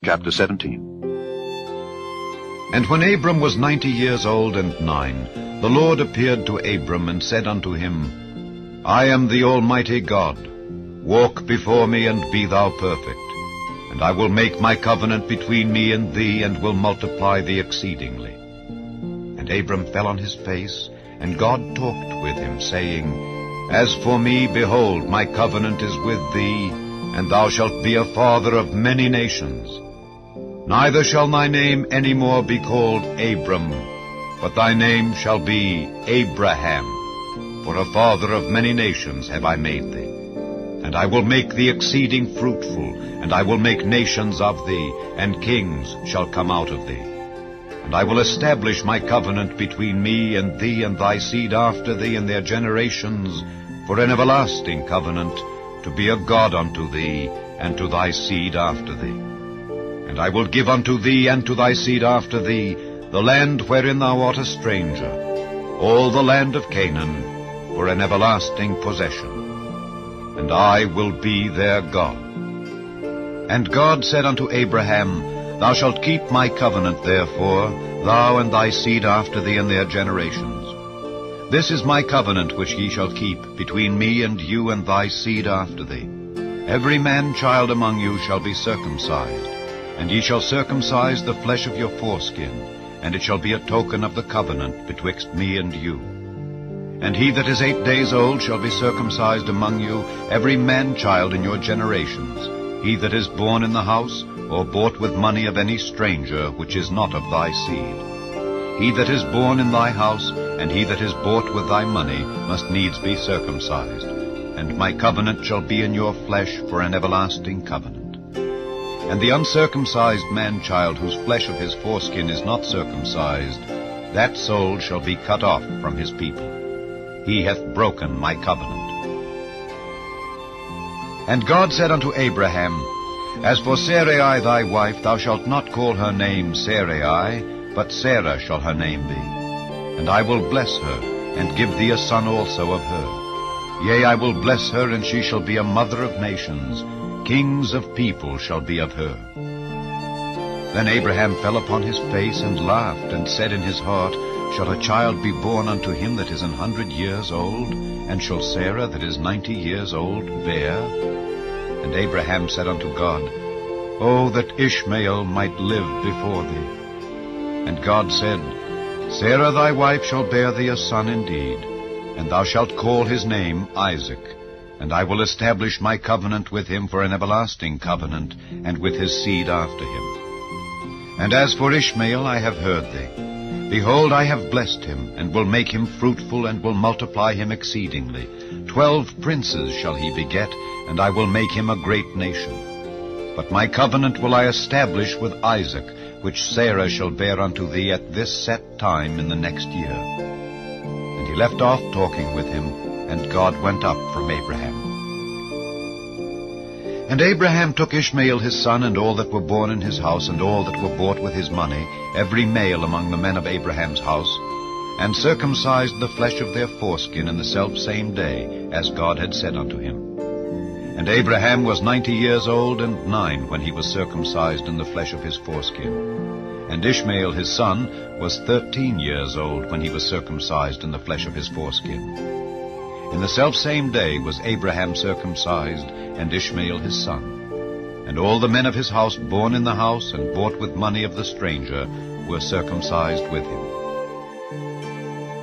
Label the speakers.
Speaker 1: Chapter 17.
Speaker 2: And when Abram was 90 years old and 9, the Lord appeared to Abram and said unto him, I am the Almighty God. Walk before me, and be thou perfect. And I will make my covenant between me and thee, and will multiply thee exceedingly. And Abram fell on his face, and God talked with him, saying, As for me, behold, my covenant is with thee, and thou shalt be a father of many nations. Neither shall thy name any more be called Abram, but thy name shall be Abraham. For a father of many nations have I made thee. And I will make thee exceeding fruitful, and I will make nations of thee, and kings shall come out of thee. And I will establish my covenant between me and thee and thy seed after thee in their generations, for an everlasting covenant, to be a God unto thee, and to thy seed after thee. And I will give unto thee and to thy seed after thee the land wherein thou art a stranger, all the land of Canaan, for an everlasting possession. And I will be their God. And God said unto Abraham, Thou shalt keep my covenant, therefore, thou and thy seed after thee in their generations. This is my covenant which ye shall keep between me and you and thy seed after thee. Every man-child among you shall be circumcised, and ye shall circumcise the flesh of your foreskin, and it shall be a token of the covenant betwixt me and you. And he that is 8 days old shall be circumcised among you, every man-child in your generations, he that is born in the house, or bought with money of any stranger, which is not of thy seed. He that is born in thy house, and he that is bought with thy money, must needs be circumcised. And my covenant shall be in your flesh for an everlasting covenant. And the uncircumcised man-child, whose flesh of his foreskin is not circumcised, that soul shall be cut off from his people. He hath broken my covenant. And God said unto Abraham, As for Sarai thy wife, thou shalt not call her name Sarai, but Sarah shall her name be. And I will bless her, and give thee a son also of her. Yea, I will bless her, and she shall be a mother of nations. Kings of people shall be of her. Then Abraham fell upon his face, and laughed, and said in his heart, Shall a child be born unto him that is 100 years old? And shall Sarah that is 90 years old bear? And Abraham said unto God, O that Ishmael might live before thee. And God said, Sarah thy wife shall bear thee a son indeed, and thou shalt call his name Isaac. And I will establish my covenant with him for an everlasting covenant, and with his seed after him. And as for Ishmael, I have heard thee. Behold, I have blessed him, and will make him fruitful, and will multiply him exceedingly. 12 princes shall he beget, and I will make him a great nation. But my covenant will I establish with Isaac, which Sarah shall bear unto thee at this set time in the next year. And he left off talking with him, and God went up from Abraham. And Abraham took Ishmael his son, and all that were born in his house, and all that were bought with his money, every male among the men of Abraham's house, and circumcised the flesh of their foreskin in the selfsame day, as God had said unto him. And Abraham was 90 years old and 9 when he was circumcised in the flesh of his foreskin. And Ishmael his son was 13 years old when he was circumcised in the flesh of his foreskin. In the selfsame day was Abraham circumcised, and Ishmael his son. And all the men of his house born in the house, and bought with money of the stranger, were circumcised with him.